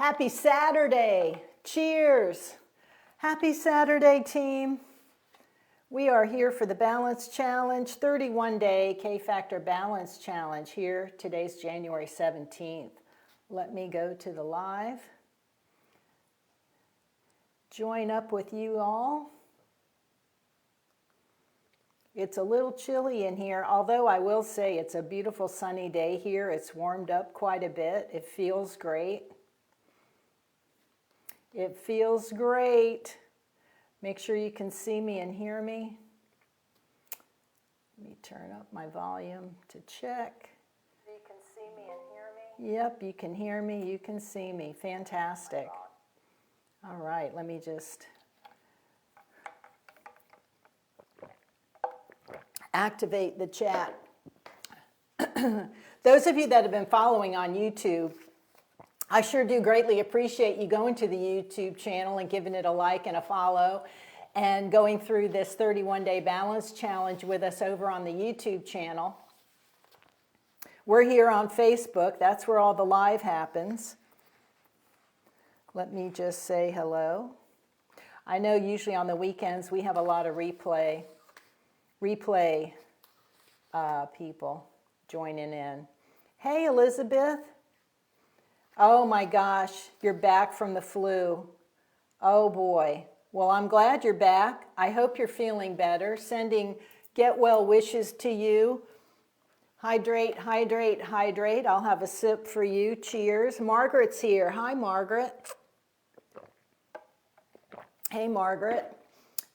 Happy Saturday. Cheers. Happy Saturday, team. We are here for the Balance Challenge, 31-day K-Factor Balance Challenge here. Today's January 17th. Let me go to the live. Join up with you all. It's a little chilly in here, although I will say it's a beautiful sunny day here. It's warmed up quite a bit. It feels great. It feels great. Make sure you can see me and hear me. Let me turn up my volume to check. You can see me and hear me? Yep, you can hear me, you can see me. Fantastic. All right, let me just activate the chat. Those of you that have been following on YouTube, I sure do greatly appreciate you going to the YouTube channel and giving it a like and a follow and going through this 31-day balance challenge with us over on the YouTube channel. We're here on Facebook. That's where all the live happens. Let me just say hello. I know usually on the weekends we have a lot of replay people joining in. Hey, Elizabeth. Oh my gosh, you're back from the flu. Oh boy. Well, I'm glad you're back. I hope you're feeling better. Sending get well wishes to you. Hydrate, hydrate, hydrate. I'll have a sip for you. Cheers. Margaret's here. Hi, Margaret. Hey, Margaret.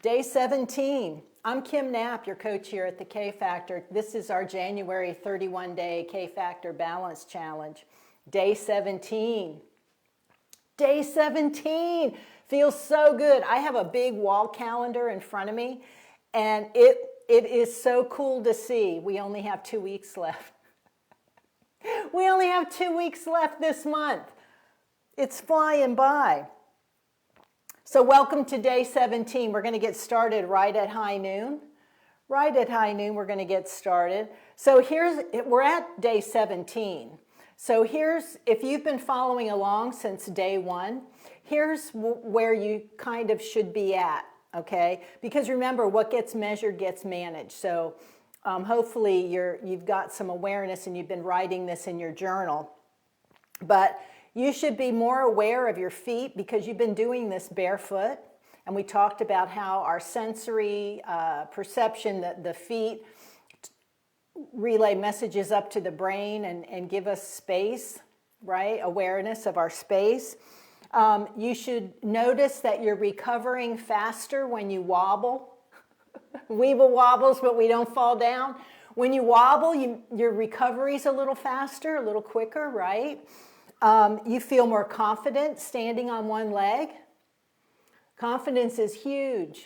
Day 17. I'm Kim Knapp, your coach here at the K-Factor. This is our January 31-day K-Factor Balance Challenge. Day 17. Day 17 feels so good. I have a big wall calendar in front of me, and it is so cool to see. We only have 2 weeks left. We only have 2 weeks left this month. It's flying by. So welcome to day 17. We're going to get started right at high noon. Right at high noon, we're going to get started. So we're at day 17. So if you've been following along since day 1, here's where you kind of should be at, okay? Because remember, what gets measured gets managed. So hopefully you've got some awareness and you've been writing this in your journal. But you should be more aware of your feet because you've been doing this barefoot. And we talked about how our sensory perception, the feet relay messages up to the brain and give us space, right? Awareness of our space. You should notice that you're recovering faster when you wobble. Weeble wobbles, but we don't fall down. When you wobble, your recovery's a little faster, a little quicker, right? You feel more confident standing on one leg. Confidence is huge.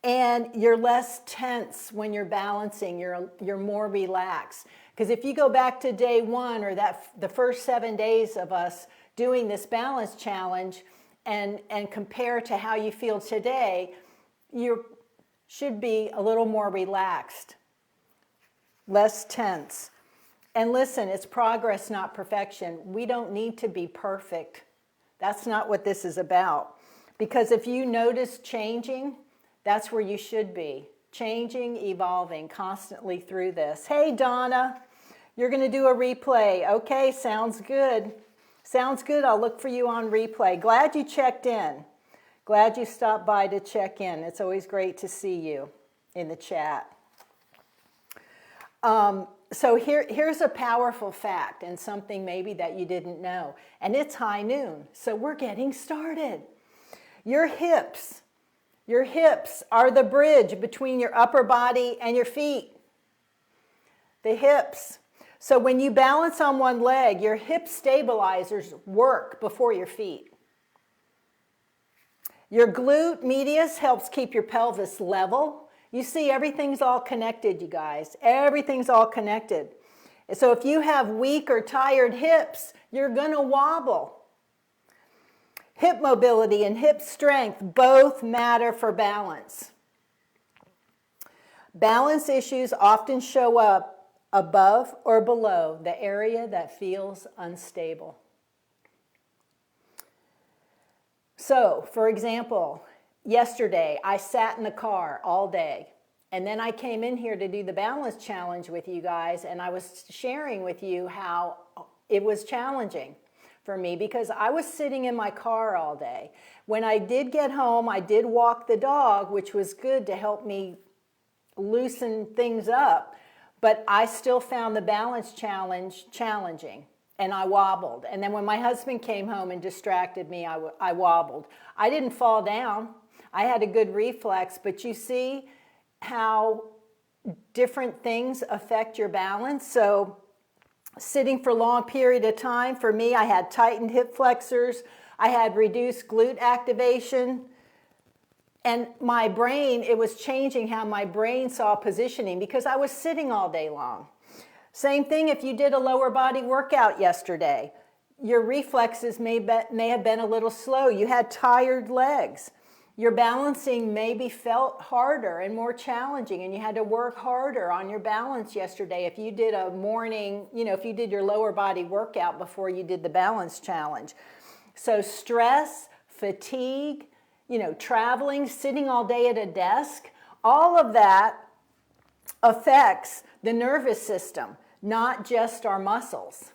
And you're less tense when you're balancing. You're more relaxed. Because if you go back to day 1 or the first 7 days of us doing this balance challenge and compare to how you feel today, you should be a little more relaxed, less tense. And listen, it's progress, not perfection. We don't need to be perfect. That's not what this is about. Because if you notice changing, that's where you should be. Changing, evolving constantly through this. Hey, Donna, you're going to do a replay. Okay, sounds good. Sounds good. I'll look for you on replay. Glad you checked in. Glad you stopped by to check in. It's always great to see you in the chat. So here's a powerful fact and something maybe that you didn't know. And it's high noon, so we're getting started. Your hips are the bridge between your upper body and your feet. The hips. So when you balance on one leg, your hip stabilizers work before your feet. Your glute medius helps keep your pelvis level. You see, everything's all connected, you guys. Everything's all connected. So if you have weak or tired hips, you're going to wobble. Hip mobility and hip strength both matter for balance. Balance issues often show up above or below the area that feels unstable. So, for example, yesterday I sat in the car all day. And then I came in here to do the balance challenge with you guys, and I was sharing with you how it was challenging for me because I was sitting in my car all day. When I did get home, I did walk the dog, which was good to help me loosen things up, but I still found the balance challenge challenging, and I wobbled. And then when my husband came home and distracted me, I wobbled. I didn't fall down. I had a good reflex, but you see how different things affect your balance. So sitting for a long period of time, for me, I had tightened hip flexors, I had reduced glute activation, and my brain, it was changing how my brain saw positioning because I was sitting all day long. Same thing if you did a lower body workout yesterday. Your reflexes may have been a little slow. You had tired legs. Your balancing maybe felt harder and more challenging, and you had to work harder on your balance yesterday if you did a morning, if you did your lower body workout before you did the balance challenge. So stress, fatigue, traveling, sitting all day at a desk, all of that affects the nervous system, not just our muscles.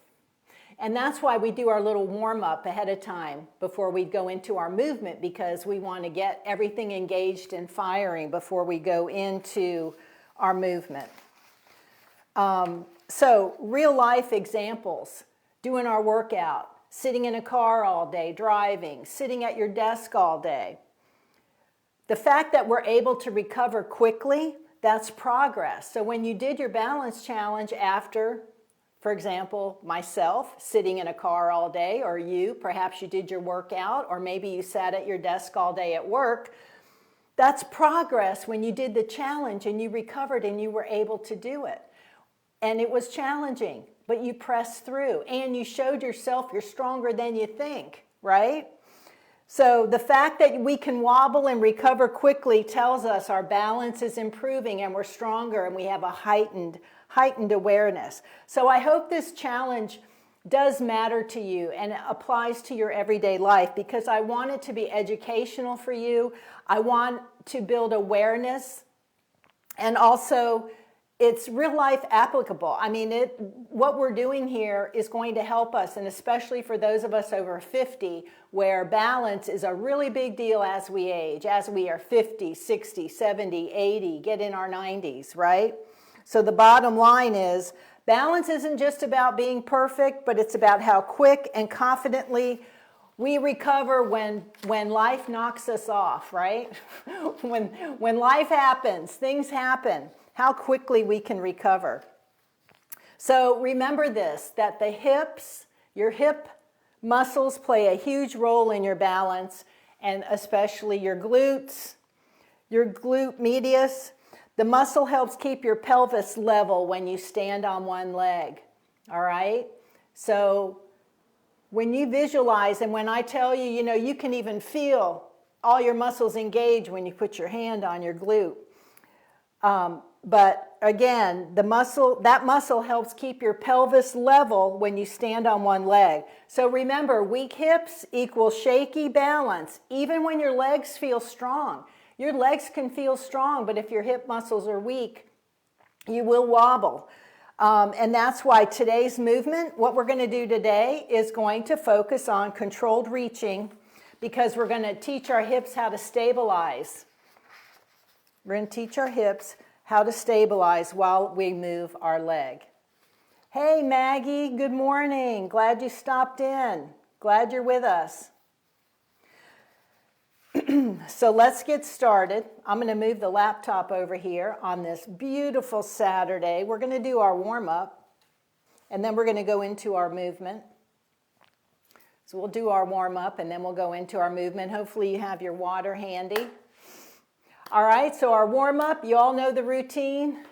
And that's why we do our little warm-up ahead of time before we go into our movement, because we want to get everything engaged and firing before we go into our movement. So real life examples, doing our workout, sitting in a car all day, driving, sitting at your desk all day. The fact that we're able to recover quickly, that's progress. So when you did your balance challenge after, for example, myself, sitting in a car all day, or perhaps you did your workout, or maybe you sat at your desk all day at work. That's progress when you did the challenge and you recovered and you were able to do it. And it was challenging, but you pressed through and you showed yourself you're stronger than you think, right? So the fact that we can wobble and recover quickly tells us our balance is improving and we're stronger and we have a heightened awareness. So I hope this challenge does matter to you and applies to your everyday life, because I want it to be educational for you. I want to build awareness, and also it's real life applicable. I mean, what we're doing here is going to help us, and especially for those of us over 50, where balance is a really big deal as we age, as we are 50, 60, 70, 80, get in our 90s, right? So the bottom line is, balance isn't just about being perfect, but it's about how quick and confidently we recover when life knocks us off, right? when life happens, things happen, how quickly we can recover. So remember this, that the hips, your hip muscles play a huge role in your balance, and especially your glutes, your glute medius. The muscle helps keep your pelvis level when you stand on one leg, all right? So when you visualize, and when I tell you, you can even feel all your muscles engage when you put your hand on your glute. But again, that muscle helps keep your pelvis level when you stand on one leg. So remember, weak hips equals shaky balance, even when your legs feel strong. Your legs can feel strong, but if your hip muscles are weak, you will wobble. And that's why today's movement, what we're going to do today, is going to focus on controlled reaching, because we're going to teach our hips how to stabilize. We're going to teach our hips how to stabilize while we move our leg. Hey, Maggie, good morning. Glad you stopped in. Glad you're with us. So let's get started. I'm going to move the laptop over here on this beautiful Saturday. We're going to do our warm-up, and then we're going to go into our movement. So we'll do our warm-up, and then we'll go into our movement. Hopefully you have your water handy. All right, so our warm-up, you all know the routine.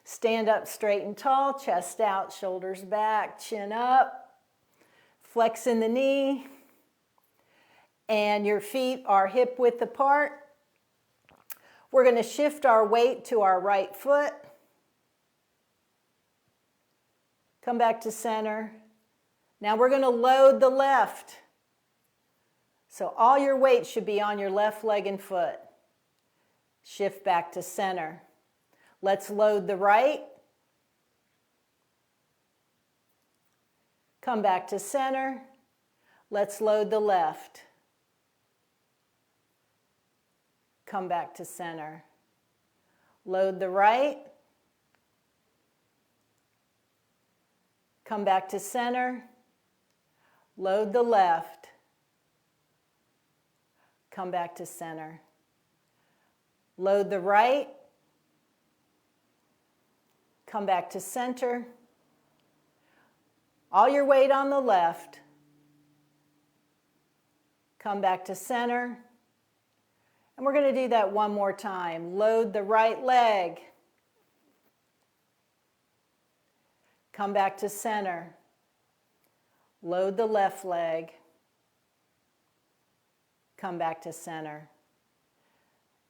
Stand up straight and tall, chest out, shoulders back, chin up, flex in the knee, and your feet are hip width apart. We're going to shift our weight to our right foot. Come back to center. Now we're going to load the left. So all your weight should be on your left leg and foot. Shift back to center. Let's load the right. Come back to center. Let's load the left. Come back to center. Load the right. Come back to center. Load the left. Come back to center. Load the right. Come back to center. All your weight on the left. Come back to center. And we're going to do that one more time. Load the right leg. Come back to center. Load the left leg. Come back to center.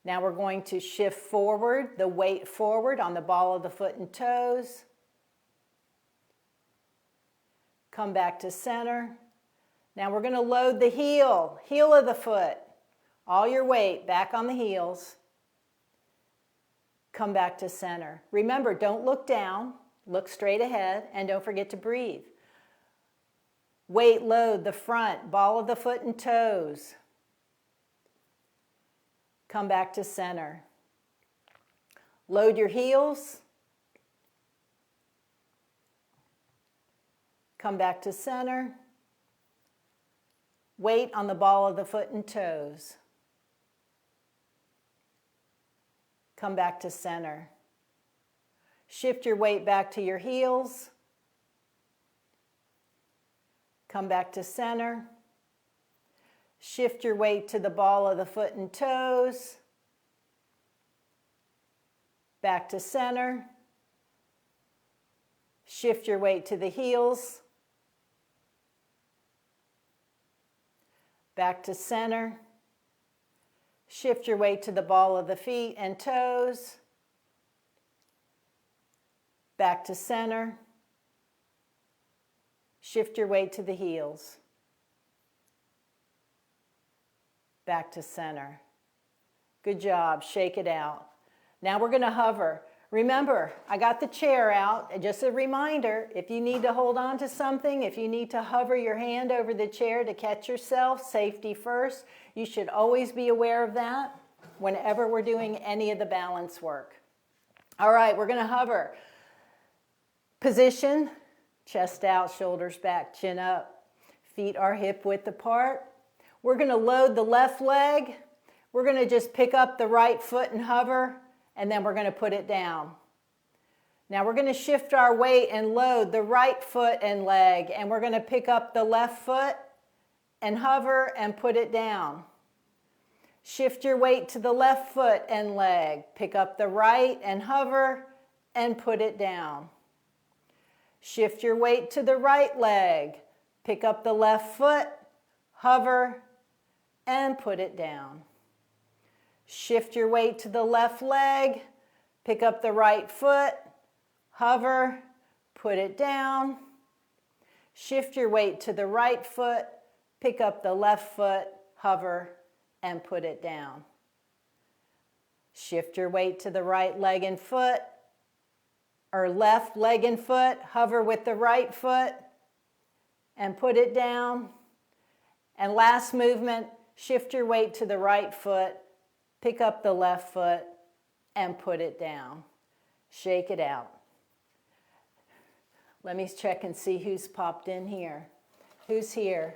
Now we're going to shift forward, the weight forward on the ball of the foot and toes. Come back to center. Now we're going to load the heel of the foot. All your weight back on the heels. Come back to center. Remember, don't look down, look straight ahead, and don't forget to breathe. Weight load the front, ball of the foot and toes. Come back to center. Load your heels. Come back to center. Weight on the ball of the foot and toes. Come back to center. Shift your weight back to your heels. Come back to center. Shift your weight to the ball of the foot and toes. Back to center. Shift your weight to the heels. Back to center. Shift your weight to the ball of the feet and toes. Back to center. Shift your weight to the heels. Back to center. Good job. Shake it out. Now we're going to hover. Remember, I got the chair out. Just a reminder, if you need to hold on to something, if you need to hover your hand over the chair to catch yourself, safety first, you should always be aware of that whenever we're doing any of the balance work. All right, we're going to hover. Position, chest out, shoulders back, chin up. Feet are hip width apart. We're going to load the left leg. We're going to just pick up the right foot and hover, and then we're going to put it down. Now we're going to shift our weight and load the right foot and leg, and we're going to pick up the left foot and hover and put it down. Shift your weight to the left foot and leg. Pick up the right and hover and put it down. Shift your weight to the right leg. Pick up the left foot, hover, and put it down. Shift your weight to the left leg. Pick up the right foot, hover, put it down. Shift your weight to the right foot. Pick up the left foot, hover, and put it down. Shift your weight to the right leg and foot, or left leg and foot, hover with the right foot, and put it down. And last movement, shift your weight to the right foot, pick up the left foot, and put it down. Shake it out. Let me check and see who's popped in here. Who's here?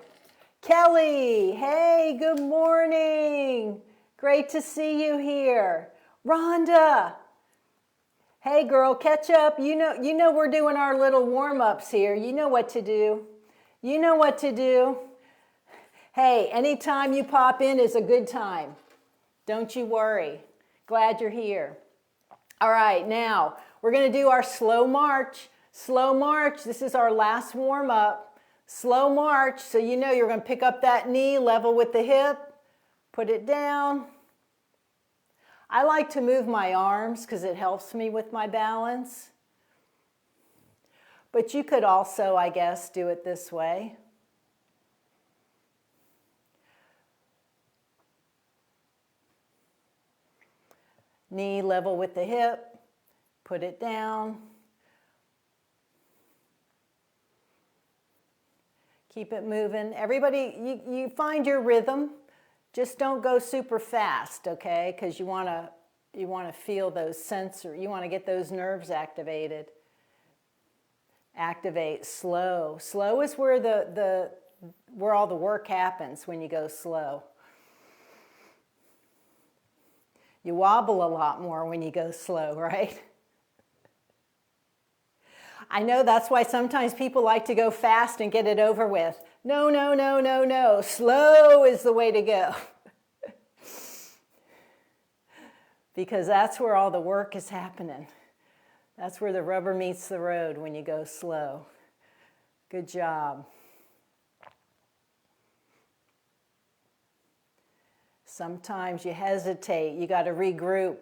Kelly, hey, good morning. Great to see you here. Rhonda, hey girl, catch up. You know we're doing our little warm-ups here. You know what to do. You know what to do. Hey, anytime you pop in is a good time. Don't you worry. Glad you're here. All right, now we're going to do our slow march. Slow march. This is our last warm-up. Slow march. So you know you're going to pick up that knee, level with the hip, put it down. I like to move my arms because it helps me with my balance. But you could also, I guess, do it this way. Knee level with the hip. Put it down. Keep it moving. Everybody, you find your rhythm. Just don't go super fast, okay? Because you want to feel those sensors. You want to get those nerves activated. Activate slow. Slow is where where all the work happens when you go slow. You wobble a lot more when you go slow, right? I know that's why sometimes people like to go fast and get it over with. No, no, no, no, no. Slow is the way to go. Because that's where all the work is happening. That's where the rubber meets the road when you go slow. Good job. Sometimes you hesitate. You got to regroup.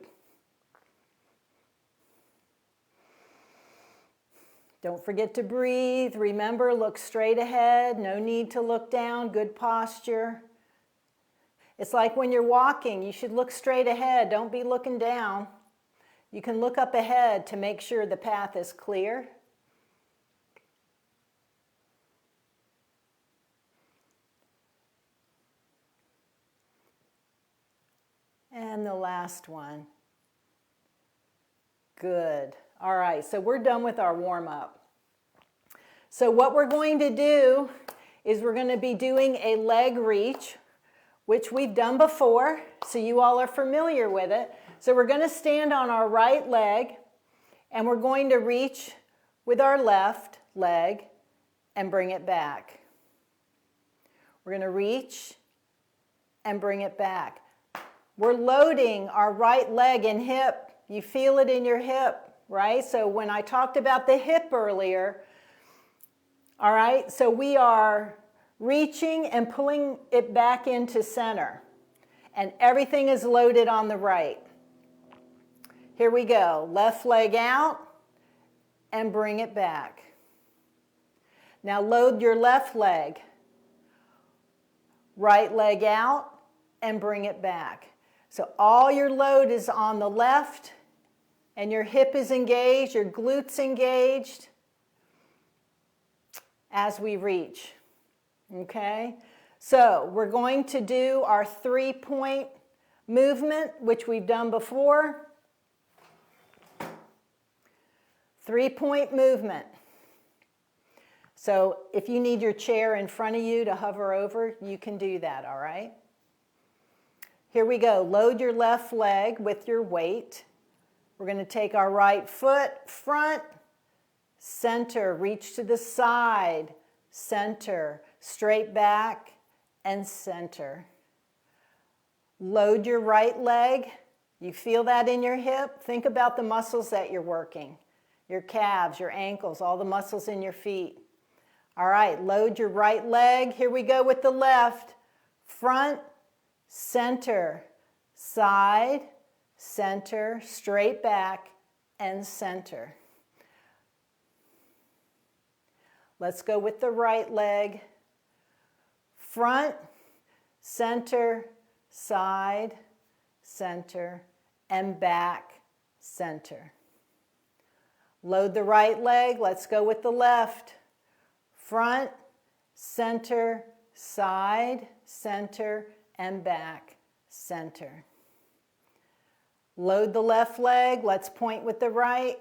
Don't forget to breathe. Remember, look straight ahead. No need to look down. Good posture. It's like when you're walking, you should look straight ahead. Don't be looking down. You can look up ahead to make sure the path is clear. And the last one. Good. All right, so we're done with our warm-up. So what we're going to do is we're going to be doing a leg reach, which we've done before, so you all are familiar with it. So we're going to stand on our right leg, and we're going to reach with our left leg and bring it back. We're going to reach and bring it back. We're loading our right leg and hip. You feel it in your hip, right? So when I talked about the hip earlier, all right, so we are reaching and pulling it back into center. And everything is loaded on the right. Here we go. Left leg out and bring it back. Now load your left leg. Right leg out and bring it back. So all your load is on the left and your hip is engaged, your glutes engaged as we reach. Okay? So we're going to do our 3-point movement, which we've done before. 3-point movement. So if you need your chair in front of you to hover over, you can do that, all right? Here we go. Load your left leg with your weight. We're going to take our right foot, front, center, reach to the side, center, straight back, and center. Load your right leg. You feel that in your hip? Think about the muscles that you're working. Your calves, your ankles, all the muscles in your feet. All right, load your right leg. Here we go with the left. Front, center, side, center, straight back, and center. Let's go with the right leg. Front, center, side, center, and back, center. Load the right leg. Let's go with the left. Front, center, side, center, and back, center. Load the left leg. Let's point with the right.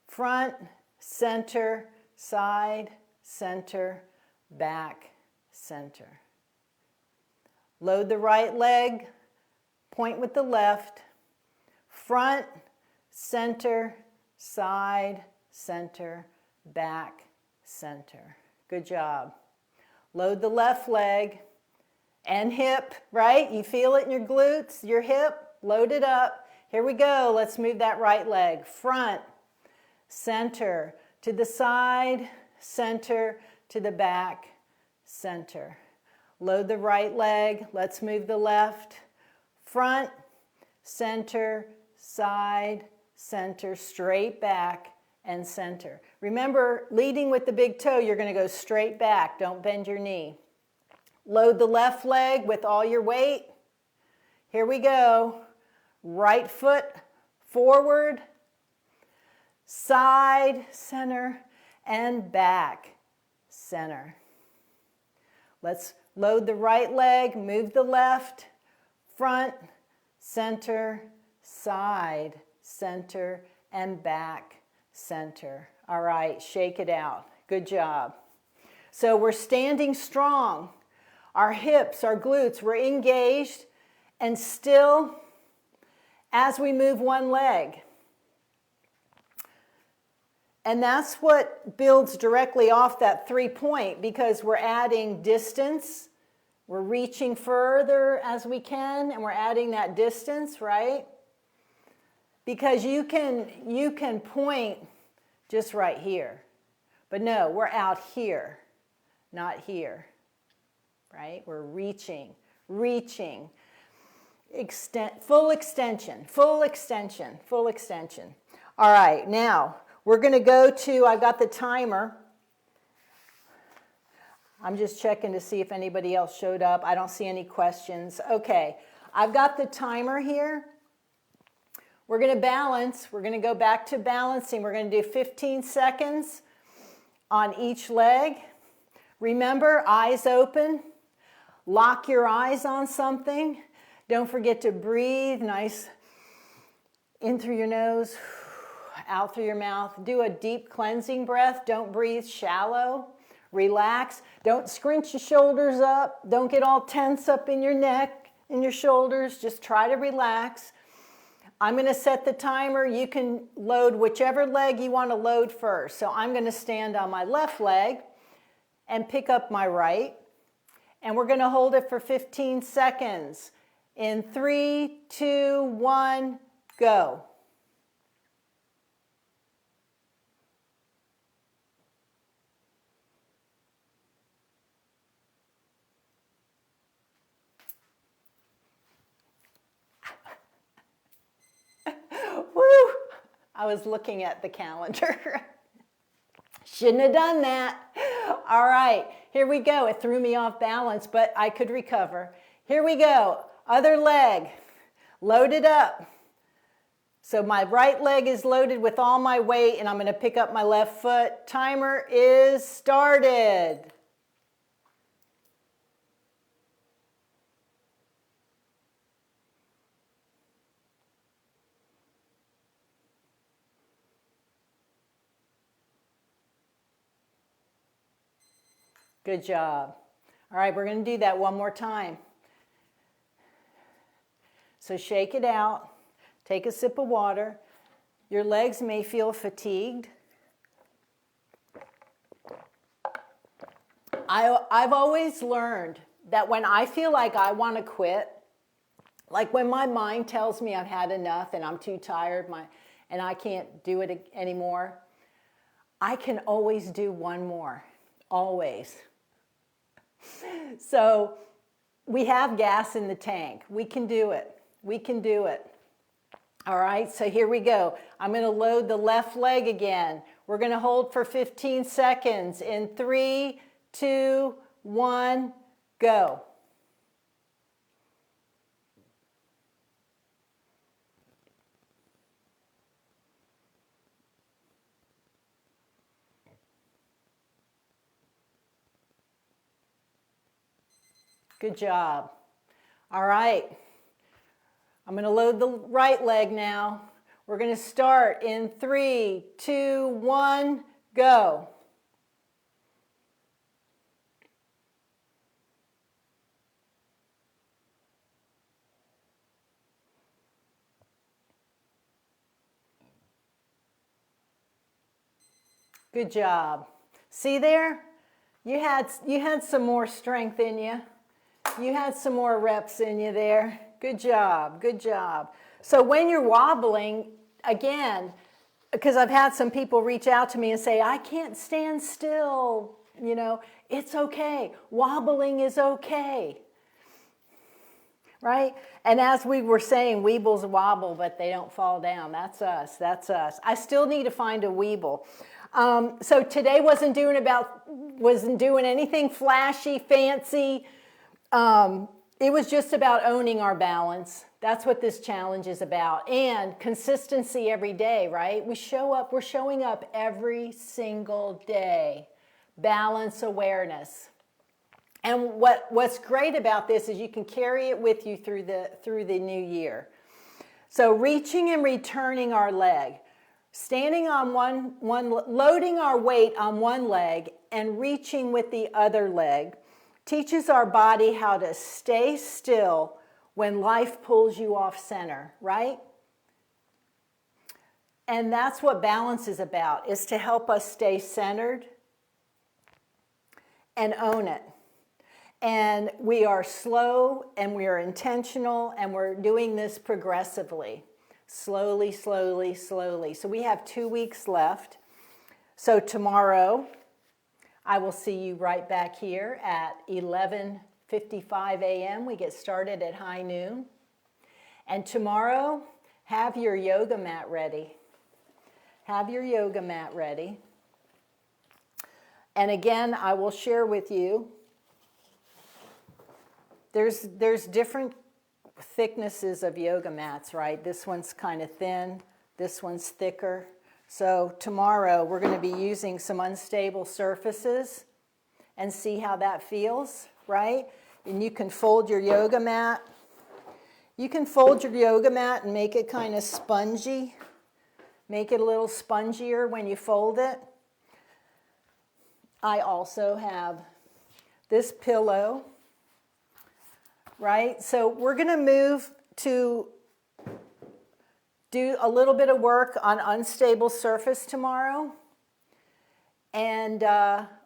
Front, center, side, center, back, center. Load the right leg. Point with the left. Front, center, side, center, back, center. Good job. Load the left leg and hip, right? You feel it in your glutes, your hip. Load it up. Here we go. Let's move that right leg. Front, center, to the side, center, to the back, center. Load the right leg. Let's move the left. Front, center, side, center, straight back, and center. Remember, leading with the big toe, you're going to go straight back. Don't bend your knee. Load the left leg with all your weight. Here we go. right foot forward, side, center, and back, center. Let's load the right leg, move the left, front, center, side, center, and back, center. All right, shake it out. Good job. So we're standing strong. Our hips, our glutes, we're engaged and still as we move one leg. And that's what builds directly off that 3-point, because we're adding distance. We're reaching further as we can, and we're adding that distance, right? Because you can point just right here. But no, we're out here, not here, right? We're reaching. Full extension. All right, now we're going to go to, I've got the timer. I'm just checking to see if anybody else showed up. I don't see any questions. Okay, I've got the timer here. We're going to balance. We're going to go back to balancing. We're going to do 15 seconds on each leg. Remember, eyes open. Lock your eyes on something. Don't forget to breathe. Nice in through your nose, out through your mouth. Do a deep cleansing breath. Don't breathe shallow. Relax. Don't scrunch your shoulders up. Don't get all tense up in your neck and your shoulders. Just try to relax. I'm going to set the timer. You can load whichever leg you want to load first. So I'm going to stand on my left leg and pick up my right. And we're going to hold it for 15 seconds. In 3, 2, 1, go. Woo! I was looking at the calendar. Shouldn't have done that. All right, here we go. It threw me off balance, but I could recover. Here we go. Other leg, load it up. So my right leg is loaded with all my weight, and I'm going to pick up my left foot. Timer is started. Good job. All right, we're going to do that one more time. So shake it out. Take a sip of water. Your legs may feel fatigued. I've always learned that when I feel like I want to quit, like when my mind tells me I've had enough and I'm too tired and I can't do it anymore, I can always do one more. Always. So we have gas in the tank. We can do it. We can do it. All right, so here we go. I'm going to load the left leg again. We're going to hold for 15 seconds. In 3, 2, 1, go. Good job. All right. I'm going to load the right leg now. We're going to start in 3, 2, 1, go. Good job. See there? You had some more strength in you. You had some more reps in you there. Good job, good job. So when you're wobbling, again, because I've had some people reach out to me and say, I can't stand still, it's okay. Wobbling is okay, right? And as we were saying, weebles wobble, but they don't fall down. That's us, that's us. I still need to find a weeble. So today wasn't doing anything flashy, fancy. it was just about owning our balance. That's what this challenge is about. And consistency every day, right? We're showing up every single day. Balance awareness. And what's great about this is you can carry it with you through the new year. So reaching and returning our leg. Standing on loading our weight on one leg and reaching with the other leg teaches our body how to stay still when life pulls you off center, right? And that's what balance is about, is to help us stay centered and own it. And we are slow and we are intentional and we're doing this progressively. Slowly, slowly, slowly. So we have 2 weeks left. So tomorrow, I will see you right back here at 11:55 a.m. We get started at high noon. And tomorrow, have your yoga mat ready. Have your yoga mat ready. And again, I will share with you, there's different thicknesses of yoga mats, right? This one's kind of thin, this one's thicker. So tomorrow we're going to be using some unstable surfaces and see how that feels, right? And you can fold your yoga mat. You can fold your yoga mat and make it kind of spongy. Make it a little spongier when you fold it. I also have this pillow. Right? So we're going to move to do a little bit of work on unstable surface tomorrow. And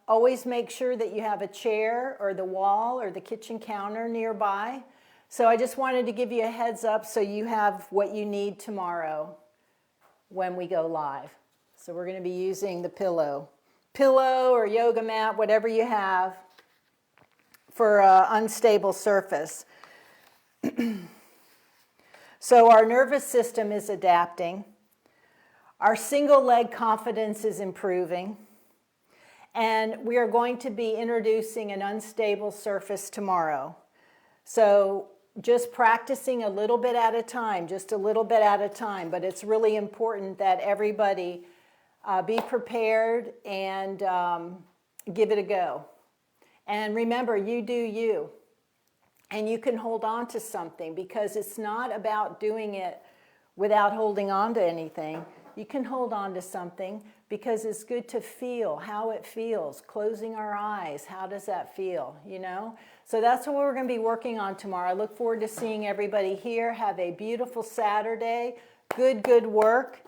always make sure that you have a chair or the wall or the kitchen counter nearby. So I just wanted to give you a heads up so you have what you need tomorrow when we go live. So we're going to be using the pillow or yoga mat, whatever you have, for unstable surface. So our nervous system is adapting. Our single leg confidence is improving. And we are going to be introducing an unstable surface tomorrow. So just practicing a little bit at a time, just a little bit at a time. But it's really important that everybody be prepared and give it a go. And remember, you do you. And you can hold on to something because it's not about doing it without holding on to anything. You can hold on to something because it's good to feel how it feels. Closing our eyes, how does that feel, you know? So that's what we're going to be working on tomorrow. I look forward to seeing everybody here. Have a beautiful Saturday. Good work.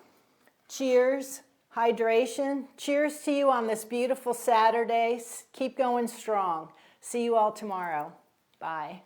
Cheers. Hydration. Cheers to you on this beautiful Saturday. Keep going strong. See you all tomorrow. Bye.